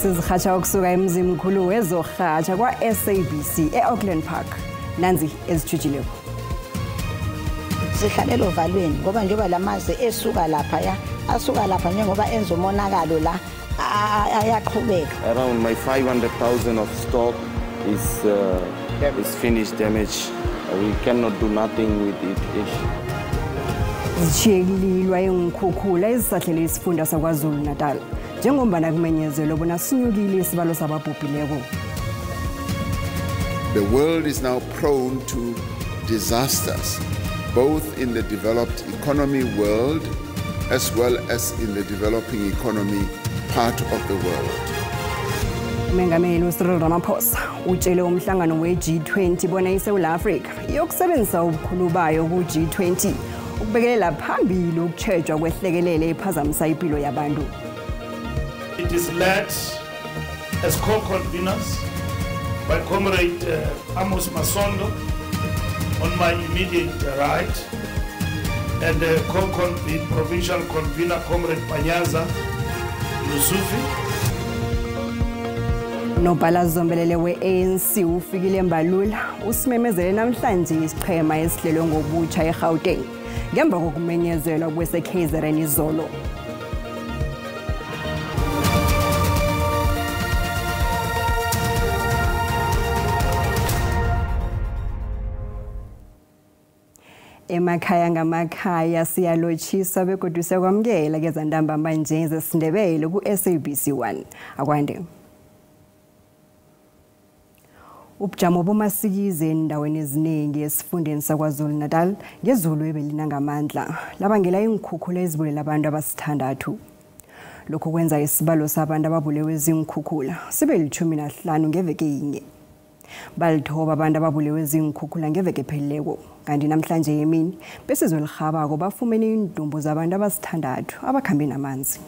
Sizirhatsha ukusuka emzimkhulu wezorhatsha kwa-SABC e-Auckland Park. Nanzi ezithutshileko. Sihlalela ovalweni ngoba njengoba lamazwe esuka lapha asuka lapha njengoba enza umonakalo la ayaqhubeka. Around my 500,000 of stock is finished damage. We cannot do nothing with it. Zishiyekililwa ingukhukhula ezisahlele isifunda saKwaZulu Natal. Njengombana kumenyezelwe bona sinyukile isibalo sababhubhileko. The world is now prone to disasters, both in the developed economy world as well as in the developing economy part of the world. Umengameli Cyril Ramaphosa utshele umhlangano we-G20 bona iSouth Africa yokusebenzisa ubukhulu bayo ku-G20 ukubekelela phambili ukutshejwa kwehlekelele ephazamisa impilo yabantu. It is led as co-conveners by Comrade Amos Masondo on my immediate right, and the provincial convener Comrade Panyaza Lusufi. Nobhala Zombelele we-ANC ufikile Mbalula usimemezele namhlanje isiqhema esihlelwe ngobutsha eGauteng ngemva kokumenyezelwa kwese-KZN izolo. Emakhaya ngamakhaya siyalotshisa begodwa siyakwamukela kezantambama nje zesiNdebele ku-SABC 1. Akwande. Ubujamo bomasikizi endaweni eziningi esifundeni saKwaZulu Natal ngezulu ebelina ngamandla labangela ingukhukhula ezibulela abantu abasithandathu. Lokho kwenza isibalo sabantu ababulewe ezingukhukhula sibe li-15 ngeveke yinye. Balithoba abantu ababulewe ezingukhukhula ngeveke epheleleko. Kanti namhlanje yemini besizolirhabako bafumene indumbu zabantu abasithandathu abakhambe namanzi.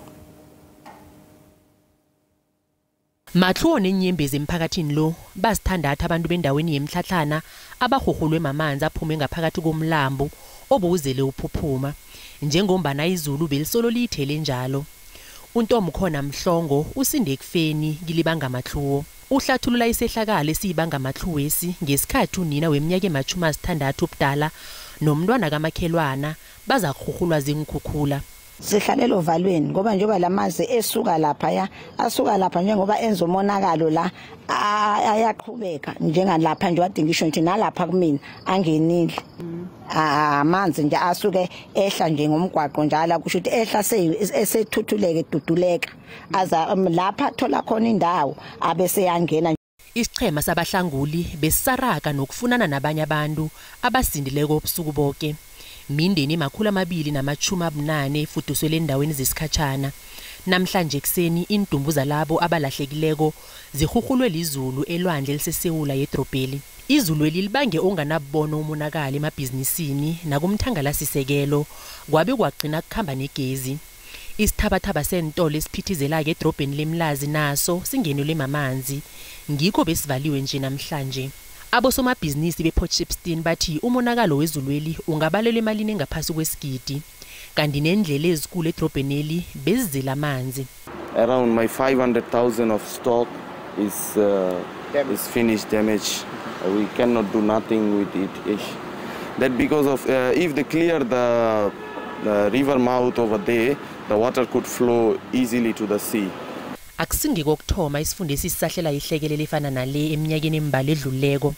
Matlo nenyembezi emphakathini lo basithandatha abantu bendaweni yemhlahlana abahoholwe mamanzi aphume ngaphakathi komlambo obuzele uphuphuma njengombana izulu belisolo lithele njalo. Untomkhona Mhlongo usinde ekufeni kilibanga amatluwo. Uhlathulula isehlakalo esiyibanga amatluwesi ngesikhathi unina weminyaka ema-60 ubudala nomntwana kamakhelwana bazakuhulwa zingukhukhula. Sihlalela ovalweni ngoba njengoba lamazwe esuka lapha njengoba enza umonakalo la ayaqhubeka njengalapha nje wadinga isho nje nalapha kumina angenile. Amanzi nje asuke ehla nje ngomgwaqo njalo kusho ukuthi ehla esethuthuleke eduduleka aza lapha thola khona indawo abese yangena. Isichema sabahlanguli besaraka nokufunana nabanye abantu abasindileko obusuku bonke. Mindeni 280 efuduswele endaweni zesikhatshana. Namhlanje kuseni indumbu zalabo abalahlekileko zihuhulwe lizulu elwandle elisesewula yedrobheli. Izulu elibange onganabono umonakala emabhizinisini nakumthangalasisekelo kwabe kwagcina kukhamba negezi. Isithabathaba sentolo esiphithizela ke edrobheni lemlazi naso singenelwe mamanzi. Ngikho besivaliwe nje namhlanje. Abosomabhizinisi bePort Shepstone bathi umonakalo wezulweli ungabalelwa emalini engaphasi kwesigidi kanti nendlela ezikule edrobheneli bezizela amanzi. Around my 500,000 of stock is finished damage. We cannot do nothing with it. That because of if they clear the river mouth over there, the water could flow easily to the sea. Akusinge kokuthoma isifundisi sisahlela ihlekelele efana nale eminyakeni emibala edluleko.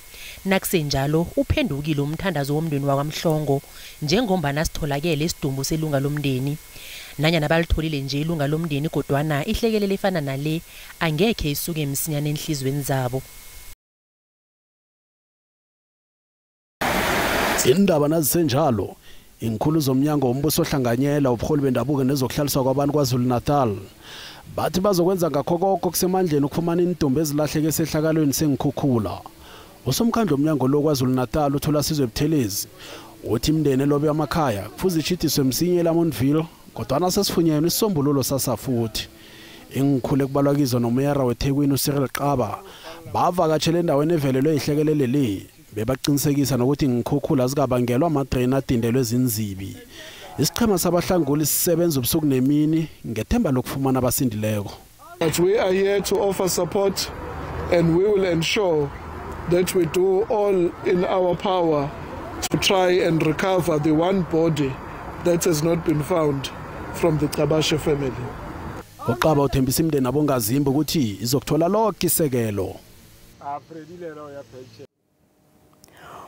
Nakusenjalo uphendukile umthandazo womndeni wakwaMhlongo njengombana sitholakele isidumbu selunga lomndeni. Nanyana balitholile nje ilunga lomndeni kodwana ihlekelele efana nale angekhe isuke emsinyane enhlizweni zabo. Indaba nazisenjalo inkhulu zomnyango wombuso ohlanganyela ubuholi bendabuko nezokuhlaliswa kwabantu kwaZulu Natal bathi bazokwenza ngakho konke kusemandleni ukufumana indumbu ezilahleke esehlakalweni sengikhukhula. Usomkhandlu omnyango lo kwaZulu Natal uthola sizwe ebuthelezi uthi imndeni elobe amakhaya kufuze ichithiswe msinye eLamontville kodwa sesifunyene isisombululo sasafuthi. Ingikhule kubalwa kizo nomeyara weThekwini uCyril Qaba bavakatshela endaweni evelelwe ihlekelele le bebaqinisekisa nokuthi ngikhukhula zikabangelwa amadrain adindelwe ezinzibi. Isichema sabahlanguli sisebenza ubusuku nemini ngethemba lokufumana abasindileko. But we are here to offer support, and we will ensure that we do all in our power to try and recover the one body that has not been found from the Gcabashe family. Uqaba uthembisa imndeni abongazimba ukuthi izokuthola lonke isekelo.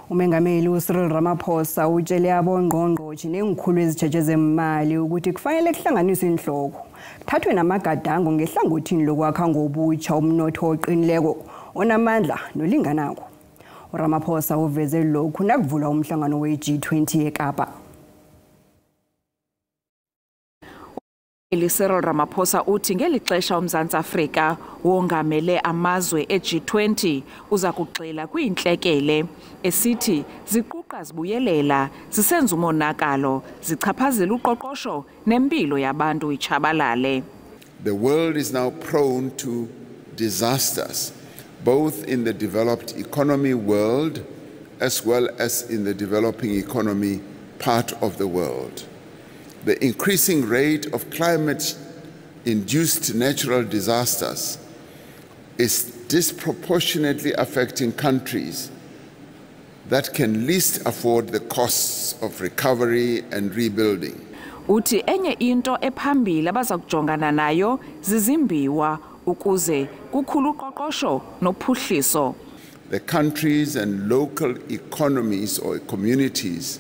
Umengameli uCyril Ramaphosa utshele abongqongqotshi nengikhulu ezijeje zemali ukuthi kufanele kuhlanganiswe inhloko kuthathwe namagadango ngehlangothini lokwakha ngobutsha umnotho oqinileko onamandla nolinganako. uRamaphosa uveze lokhu nakuvulwa umhlangano we-G20 eKapa. Cyril Ramaphosa uthi ngelixesha uMzantsi Afrika wongamele amazwe e-G20 uza kugxila kwiintlekele esithi ziquqa zibuyelela zisenza umonakalo zichaphazela uqoqosho nempilo yabantu itshabalale. The world is now prone to disasters, both in the developed economy world as well as in the developing economy part of the world. The increasing rate of climate-induced natural disasters is disproportionately affecting countries that can least afford the costs of recovery and rebuilding. Uthi enye into ephambili abazakujongana nayo zizimbiwa ukuze kukhulu uqoqosho nophuhliso. The countries and local economies or communities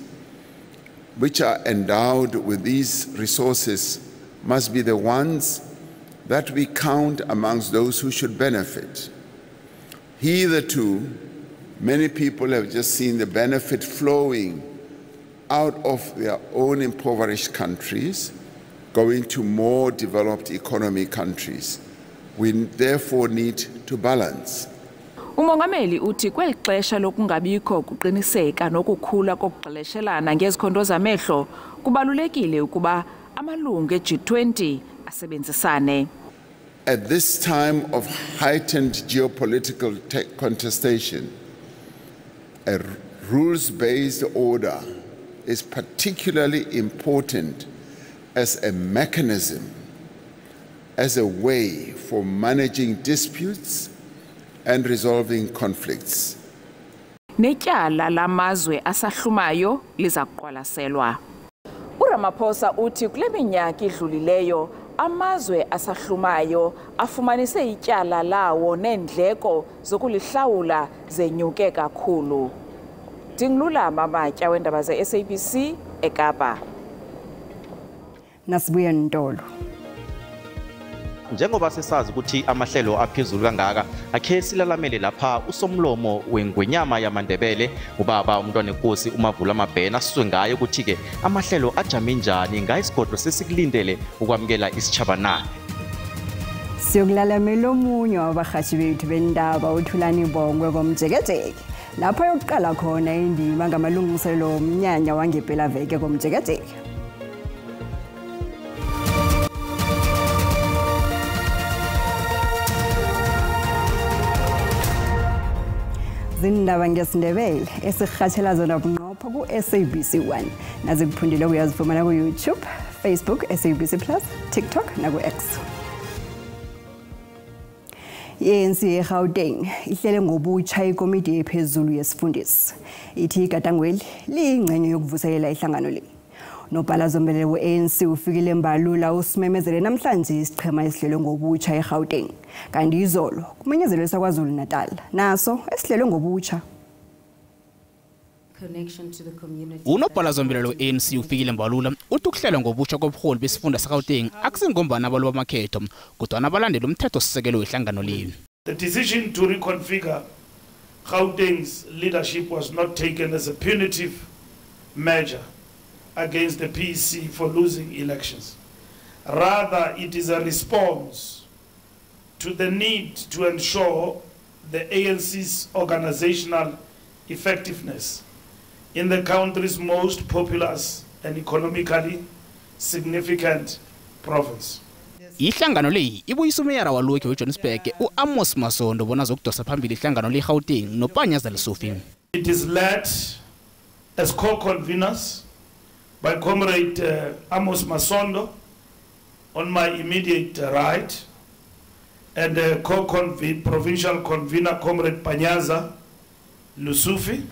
which are endowed with these resources must be the ones that we count amongst those who should benefit. Hitherto, many people have just seen the benefit flowing out of their own impoverished countries, going to more developed economy countries. We therefore need to balance. Umongameli uthi kweli xesha lokungabikho kuqiniseka nokukhula kokugxeleshelana ngezikhondo zamehlo kubalulekile ukuba amalungu e-G20 asebenzisane. At this time of heightened geopolitical contestation, a rules-based order is particularly important as a mechanism, as a way for managing disputes and resolving conflicts. Netyala lamazwe asahlumayo liza kuqwalaselwa. uRamaphosa uthi kule minyaka idlulileyo amazwe asahlumayo afumanise ityala lawo neendleko zokulihlawula zenyuke kakhulu. Dinglulama Matya wendaba ze-SABC eKapa. Nasibuya Ntolo. Njengoba sesazi ukuthi amahlelo aphezulu kangaka akhe silalamele lapha usomlomo wengwenyama yamandebele ubaba umntwana enkosi uMavula Mabhena asizwe ngayo ukuthi ke amahlelo ajame njani ngayisigodlo sesikulindele ukwamkela isitshabanane. Siyokulalamela omunye wabahashi bethu bendaba uThulani Bongwe komjekejeke lapho yokuqala khona indima ngamalungiselelo omnyanya wangempela veke komjekejeke. Zindaba ngesindebele esirhatshela zona bunqopho ku-SABC1 nazi kuphundile uyazifumana ku-YouTube, Facebook, SABC Plus, TikTok naku-X. I-ANC eGauteng ihlele ngobutsha ikomiti ephezulu yesifundisi. Ithi igadangweli liyingcenye yokuvuselela ihlangano le. Nobhala-zombelele we-ANC ufikile Mbalula usimemezele namhlanje isichema esihlelwe ngobutsha eGauteng. Kanti izolo kumenyezelwe saKwaZulu Natal naso esihlelwe ngobutsha. Unobhala-zombelele we-ANC ufikile Mbalula uthi ukuhlelwa ngobutsha kobuholi besifunda saGauteng akusingombana abantu bamakhetho kodwa abalandela umthetho-sisekelo wehlangano le. The decision to reconfigure Gauteng's leadership was not taken as a punitive measure against the PEC for losing elections. Rather, it is a response to the need to ensure the ANC's organizational effectiveness in the country's most populous and economically significant province. Ihlangano le ibuyisa umeyara walokho weJohannesburg uAmos Masondo bona zokudosa phambili ihlangano le eGauteng noPanyaza Lesofi. It is led as co-conveners by Comrade Amos Masondo on my immediate right, and the provincial convener, Comrade Panyaza Lusufi,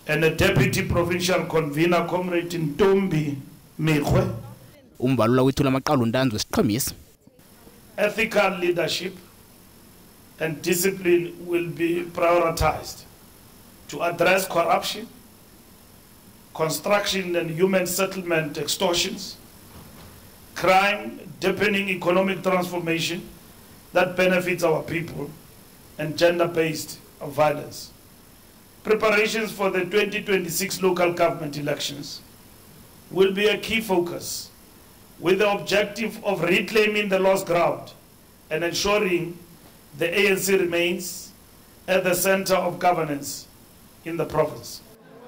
and the deputy provincial convener, Comrade Ntombi Mekwe. Umbalula wethula amaqalo ntanzi wesiqhemisi. Ethical leadership and discipline will be prioritized to address corruption, construction and human settlement extortions, crime, deepening economic transformation that benefits our people, and gender-based violence. Preparations for the 2026 local government elections will be a key focus, with the objective of reclaiming the lost ground and ensuring the ANC remains at the center of governance in the province.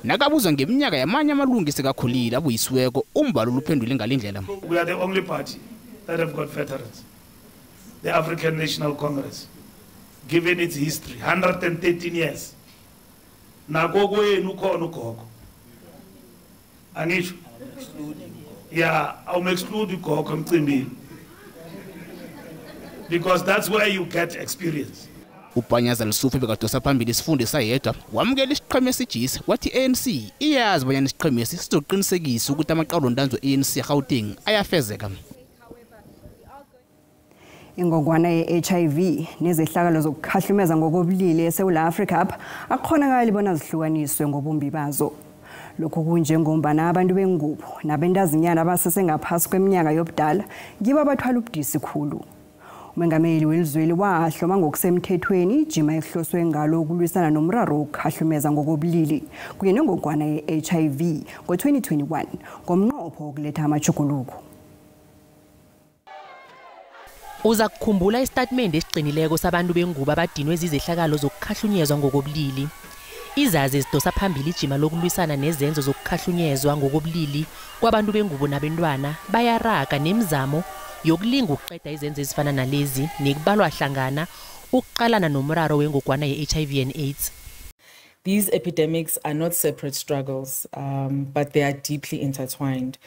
Nakabuzwa ngeminyaka yamanye amalungu esekakhulile abuyisiweko umbalula uphendule ngalindlela. We are the only party that have got veterans. The African National Congress, given its history, 113 years. Nagogo yenu khona ugogo. Angisho? Yeah, I'll exclude ugogo emcimbini. Because that's where you get experience. Upanyaza Lusufi bekadosa phambili isifundo sayedwa wamukela isiqheme esijisi wathi ANC iyazi bonyana isiqheme sizoqinisekisa ukuthi amaqalo ntanzi ANC eGauteng ayafezeka. Ingogwana ye-HIV nezehlakalo zokukhahlumeza ngokobulili eSouth Africa akukhonakali bona zihlukaniswe ngobumbi bazo. Lokho kunjengombana abantu bengubo nabendazinyana abasesengaphasi kweminyaka yobudala ngibo abathwala ubudisi khulu. Umengameli welizweli wahloma ngokusemthethweni ijima ehloswe ngalo ukulwisana nomraro wokukhahlumeza ngokobulili kunye nengogwana ye-HIV ngo-2021 ngomnqopho wokuletha amajuguluko. Uza kukhumbula istatimende esiqinileko sabantu bengubo abadinwe zizehlakalo zokukhahlunyezwa ngokobulili. Izazi zidosa phambili ijima lokulwisana nezenzo zokukhahlunyezwa ngokobulili kwabantu bengubo nabentwana bayaraga nemizamo yokulinga ukuqeda izenzo ezifana nalezi nekubalwa hlangana ukuqalana nomraro wengogwana ye-HIV and AIDS. These epidemics are not separate struggles, but they are deeply intertwined,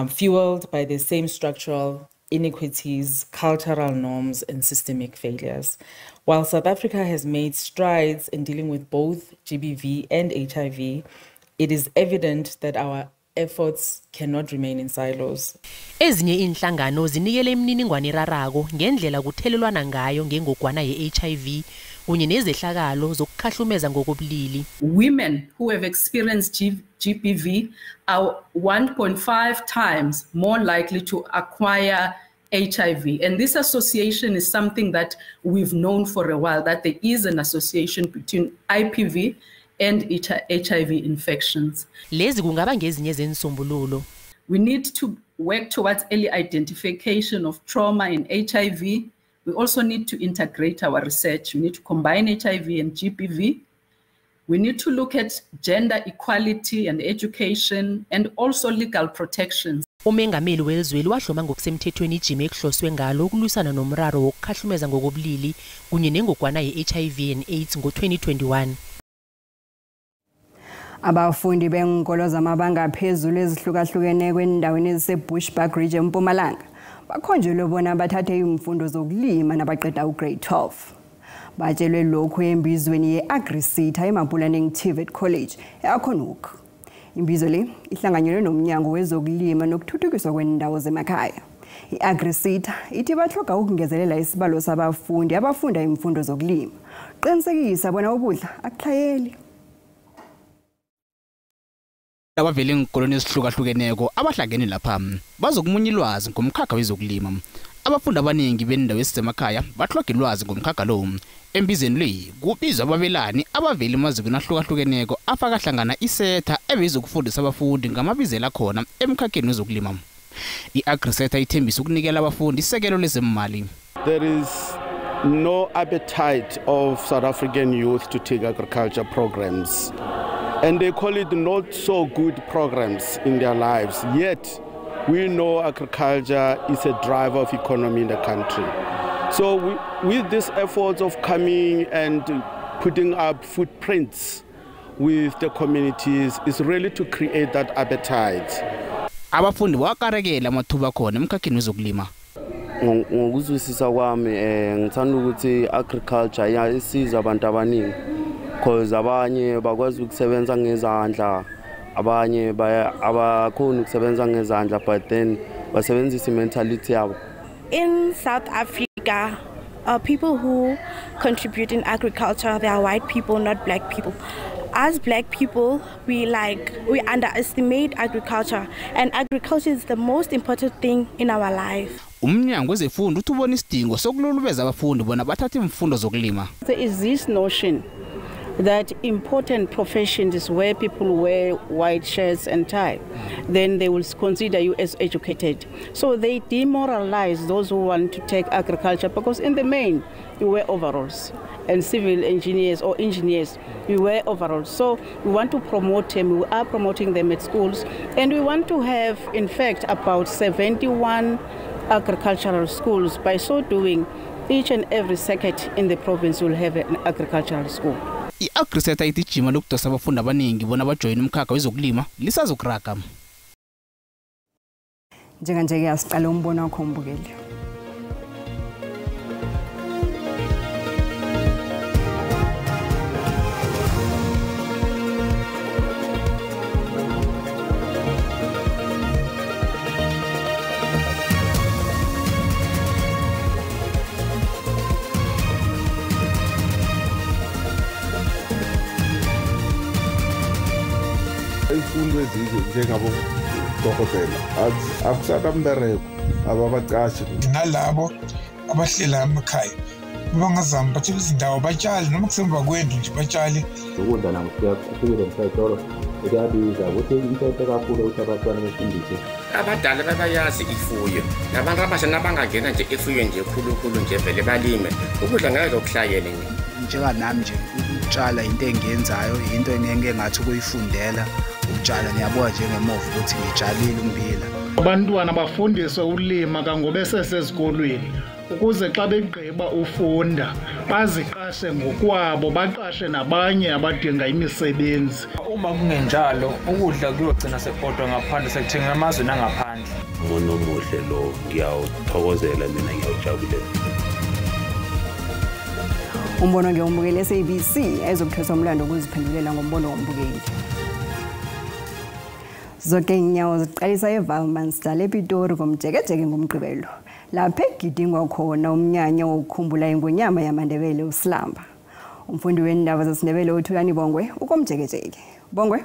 fueled by the same structural inequities, cultural norms, and systemic failures. While South Africa has made strides in dealing with both GBV and HIV, it is evident that our efforts cannot remain in silos. Ezinye inhlangano zinikele imininingwane erarako ngendlela kuthelelwana ngayo ngengogwana ye-HIV kunye nezehlakalo zokukhahlumeza ngokobulili. Women who have experienced GBV are 1.5 times more likely to acquire HIV. And this association is something that we've known for a while, that there is an association between IPV and HIV infections. Lezi kungaba ngezinye zensombululo. We need to work towards early identification of trauma in HIV. We also need to integrate our research. We need to combine HIV and GBV. We need to look at gender equality and education and also legal protections. Umengameli welizweli wahloma ngokusemthethweni ijima ekuhloswe ngalo ukulwisana nomraro wokukhahlumeza ngokobulili kunye nengogwana ye-HIV and AIDS ngo-2021. Abafundi benkolo zamabanga aphezulu ezihlukahlukene kwendaweni eziseBushbuck Region eMpumalanga bakhonjelwe bona bathathe imfundo zokulima nabaqeda ugrade 12. Batshelwe lokhu embizweni ye-AgriSeta eMapulaneng TVET College eAkhonok. Imbizo le ihlanganyelwe nomnyango wezokulima nokuthuthukiswa kwendawo zemakhaya. I-AgriSeta ithi bahloga ukungezelela isibalo sabafundi abafunda imfundo zokulima. Qinisekisa bona ukudla akuhlayeli. Abavela enkoloni ezihlukahlukeneko abahlangene lapha bazokumunya ilwazi ngomkhakha wezokulima. Abafundi abaningi bendawo ezisemakhaya bahloga ilwazi ngomkhakha lo. Embizeni le kubizwa ababelani abavela emazikweni ahlukahlukeneko afaka hlangana iSeta ebizokufundisa abafundi ngamabizela khona emkhakheni wezokulima. I-AgriSeta ithembisa ukunikela abafundi isekelo lezemali. There is no appetite of South African youth to take agriculture programs. And they call it not so good programs in their lives. Yet, we know agriculture is a driver of economy in the country. So with these efforts of coming and putting up footprints with the communities is really to create that appetite. Abafundi wakarekela amathuba khona emkhakheni wezokulima. ngokuzwisisa kwami ngithanda ukuthi agriculture isiza abantu abaningi because abanye bakwazi ukusebenza ngezandla abanye abakhona ukusebenza ngezandla but then basebenzisa mentality yabo. In South Africa, people who contribute in agriculture, they are white people, not black people. As black people, we underestimate agriculture, and agriculture is the most important thing in our life. Umnyango wezemfundo uthi ubona isidingo sokululubeza abafundi bona bathathe imfundo zokulima. There is this notion that important professions where people wear white shirts and tie, then they will consider you as educated. So they demoralize those who want to take agriculture because in the main, you wear overalls. And civil engineers or engineers, we wear overalls. So we want to promote them, we are promoting them at schools. And we want to have, in fact, about 71 agricultural schools. By so doing, each and every circuit in the province will have an agricultural school. I-Agriseta itijima lokudosa abafundi abaningi bona bajoyina umkhakha wezokulima lisazokuraga. Njenganje asiqala umbono wakho umbukeli. Imfundo ezizwe njengabo dokotela akusakambereko ababaqashi nalabo abahlela emakhaya bangazama bathi izindawo batshale noma kusemva kwendlu nje batshale ukudla nakufikile msayitolo ekuyabiza ukuthi into kakhulu ukuthi abantwana befundiswe abadala bayayazi ifuyo nabantu abasha nabangangena nje ifuyo nje khulukhulu nje vele balime ukudla ngeke ukuhlayele njenganami nje ukutshala into engiyenzayo into engeke ngathi ukuyifundela ukutshala ngiyabuka njengemovu ukuthi ngitshalile ummbila. Abantwana bafundiswe ulima kangobe sesesikolweni ukuze xa begqiba ufunda baziqashe ngokwabo baqashe nabanye abadinga imisebenzi. Uma kungenjalo ukudla kuyogcina sekupodwa ngaphandle sekuthenga amazwe angaphandle. Umuntu omuhle lo ngiyawuthokozela mina ngiyawujabulela. Umbono ngeyombukeli SABC ezokuthwesa umlando ukuziphendulela ngombono wombukeli. Zonke inyawo ziqalisa eValmansdal ePitori ngomjekejeke ngomgqibelo. Lapha egidingwa khona umnyanya wokukhumbula ingonyama yamaNdebele uSlamba. Umfundi wendaba zaSindebele uThulani Bongwe ukomjekejeke. Bongwe.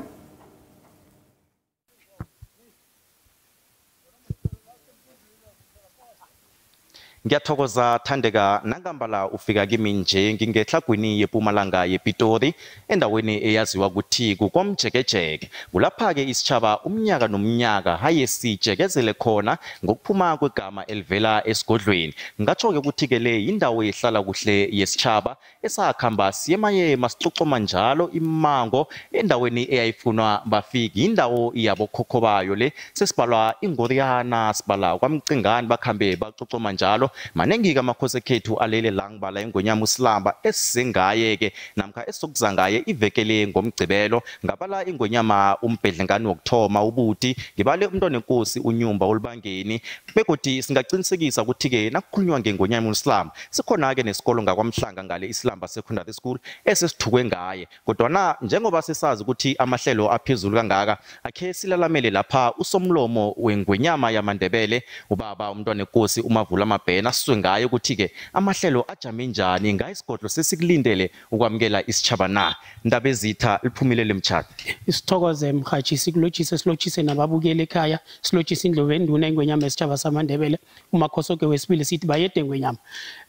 Ngiyathokoza Thandeka nangambala ufika kimi nje ngingehlagwini yePumalanga yePitori endaweni eyaziwa ukuthi kukomjekejeke kulapha ke isitshaba umnyaka nomnyaka haye sijekezele khona ngokuphuma kwegama elivela esigodlweni ngatsho ke ukuthi ke le indawo ehlala kuhle yesitshaba esakhamba siyemaye masicocoma njalo imango endaweni eyayifunwa bafiki indawo yabo khokhobayo le sesibalwa ingoriyana sibala kwamcingani bakhambe bacocoma njalo manengi kamakhosi ekhethu alele la ngibala ingonyama uSlamba esizengaye ke namkha esokuzanga ngaye ivekele ngomgcibelo ngabala ingonyama umbhedlengani wokthoma ubuti ngibale umntwana enkosi unyumba olibangeni begodi singaqinisekisa ukuthi ke nakukhulunywa ngengonyama uSlamba sikhona ke nesikolo ngakwamhlanga ngale iSlamba Secondary School esesithukwe ngaye kodwa na njengoba sesazi ukuthi amahlelo aphezulu kangaka akhe silalamele lapha usomlomo wengonyama yamaNdebele ubaba umntwana enkosi umavula amabhena asizwe ngayo ukuthi ke amahlelo ajame njani ngayisigodlo sesikulindele ukwamkela isitshaba na ndaba ezitha liphumelele mtshado isithokoze mhathi sikulojise silojise nababukeli ekhaya silojise indlovu enduna engwenyama esitshaba samaNdebele umakhosoke wesibili sithi bayede ngwenyama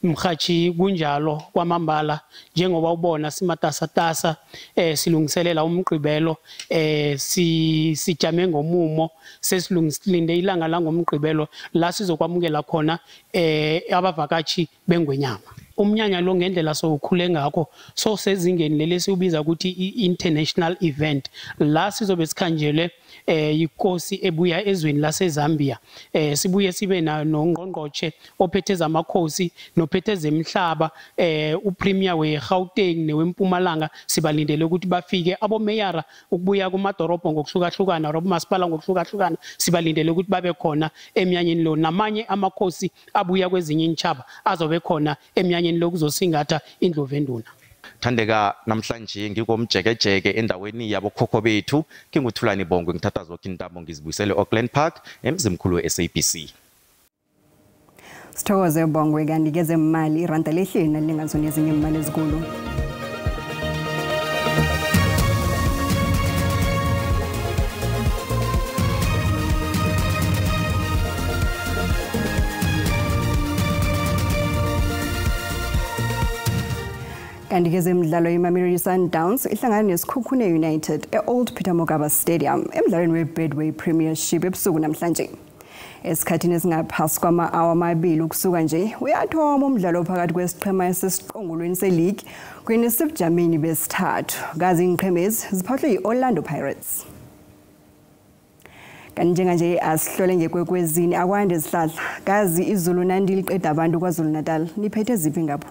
mhathi kunjalo kwamambala njengoba ubona simatasatasa silungiselela umgqibelo sijame ngomumo sesilungiselinde ilanga la ngomgqibelo la sizokwamukela khona abavakashi bengwenyama umnyanya lo ngendlela sowukhule ngakho so sezingeni leli siubiza ukuthi i-international event la sizobe sikhanjelwe inkosi ebuya ezweni laseZambia sibuye sibe nongqongqotshe ophethe zamakhosi nophethe zemhlaba upremier weGauteng newempumalanga sibalindele ukuthi bafike abomeyara ukubuya kumadorobho ngokuhlukahlukana robumasipala ngokuhlukahlukana sibalindele ukuthi babe khona emnyanyeni lo namanye amakhosi abuya kwezinye inchaba azobe khona emnyanyeni lo kuzosingatha indlovenduna. Thandeka namhlanje ngikomjekejeke endaweni yabo khokho bethu kinguthulani Bongwe ngithatha zonke intambo ngizibuyisele Auckland Park emzimkhulu weSABC. Sithokoze Bongwe kanti kezemali iranda lehleni lingazona ezinye imali ezikulu. Kanti kezemidlalo iMamelodi Sundowns ihlangana nesikhukhune United eOld Peter Mokaba Stadium emidlalweni weBedway Premiership ebusuku namhlanje. Esikhathini esingaphasi kwama-hour amabili ukusuka nje uyathoma umdlalo phakathi kwesiqhema esesiqongolweni seleague kwenesebujameni besithathu. Kazi ingqhemezi ziphathwe yi-Orlando Pirates. Kanti njenganje asihlole ngekwekwezini akwande sihlahla. Kazi izulu nandi liqeda abantu kwaZulu Natal niphethe ziphi ngapho?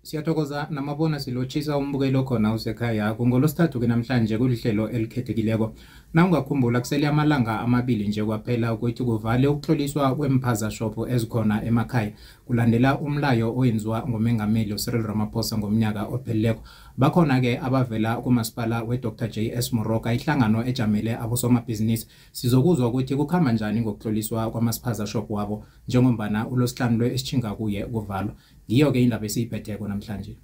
Siyathokoza namabona silochisa umbukelo khona usekhaya yakho ngolosithathu ke namhlanje kulihlelo elikhethekileko. Na ungakhumbula kusele amalanga amabili nje kwaphela ukuthi kuvale ukuhloliswa kwemphaza shop ezikhona emakhaya kulandela umlayo oyenziwa ngomengameli uCyril Ramaphosa ngomnyaka opheleleko. Bakhona ke abavela kumasipala weDr JS Moroka ihlangano ejamele abosomabhizinisi sizokuzwa ukuthi kukhamba njani ngokuhloliswa kwamasiphaza shop wabo njengombana ulosihlanu esichinga kuye kuvalwa. Ngiyo ke indaba esiyiphetheko namhlanje.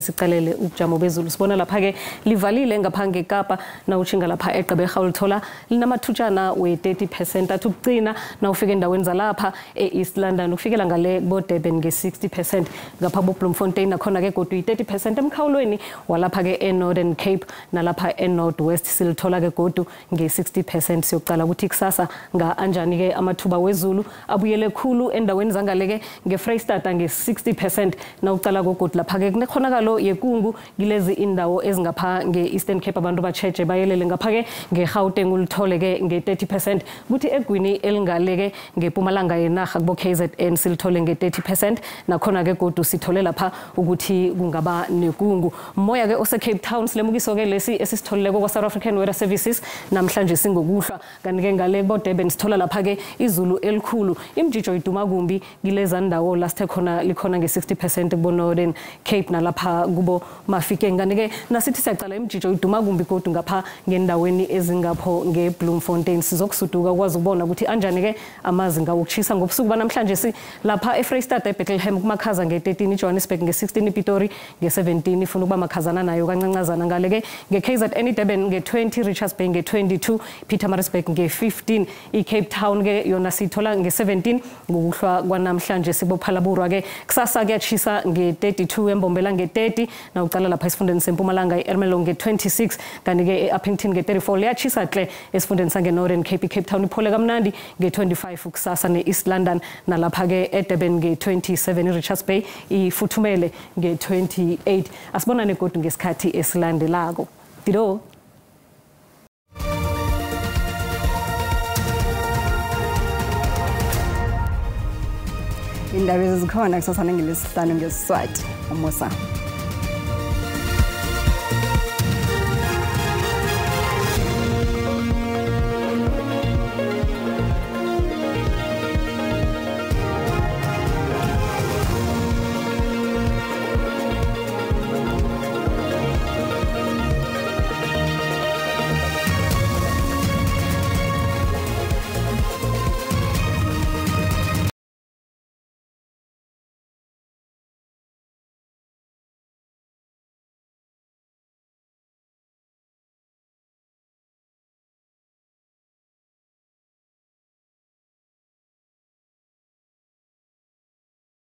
Sicalele ubujamo bezulu sibona lapha ke livalile ngaphange eKapa na uchinga lapha eGqeberha ulithola linamathutshana we30% athi ukugcina na ufika endaweni zalapha eEast London ufikela ngale boDurban nge60% ngapha boBloemfontein nakhona ke kodwa i30% emkhawulweni walapha ke eNorthern Cape nalapha eNorthwest silithola ke kodwa nge60%. Siyoqala ukuthi kusasa ngaanjani ke amathuba wezulu abuyele khulu endaweni zangaleke ngeFreystata nge60% na uqala kogodwa lapha ke kunekhonakalo yekungu gilezi indawo ezingapha ngeEastern Cape abantu bacheche bayelele ngapha ke ngeGauteng ulithole ke nge30% kuthi eGwini elingaleke ngePumalanga yenaga kubo KZN silithole nge30% nakhona ke kodwa sithole lapha ukuthi kungaba nekungu. Moya ke ose Cape Town silemukiso ke lesi esisitholeleko kwa South African Weather Services namhlanje singokuhla kanti ke ngale boDurban sithola lapha ke izulu elikhulu imjijo iduma kumbi gileza ndawo last khona likhona nge60% kubo Northern Cape nalapha kubo Mafikeng kanti ke nasithi siyacala imjijo iduma kumbi kodwa ngapha ngendaweni ezingapho ngeBloemfontein sizokusuduka kwazi ukubona ukuthi anjani ke amazinga wokuchisa ngobusuku banamhlanje si lapha eFreystata eBethlehem kumakhaza nge13 eJohannesburg nge16 ePitori nge17 ifuna ukuba makhazana nayo kancancazana ngale ke ngeKZN Durban nge20 Richards Bay nge22 Pietermaritzburg nge15 iCape Town ke yona sithola nge17 ngokuhlwa kwanamhlanje sibophalabura ke kusasa kuyachisa nge32 embombela nge30 na uqala lapha esifundeni seMpumalanga eErmelo nge26 kanti ke eUppington nge34 liyachisa hle esifundeni sange Northern Cape Cape Town iphole kamnandi nge25 kusasa neEast London nalapha ke eDurban nge27 iRichards Bay ifuthumele nge28 asibonane kodwa ngesikhathi esilandelako Dido indaba ezikhona kusasa ngelesihlanu ngeSiswati uMosa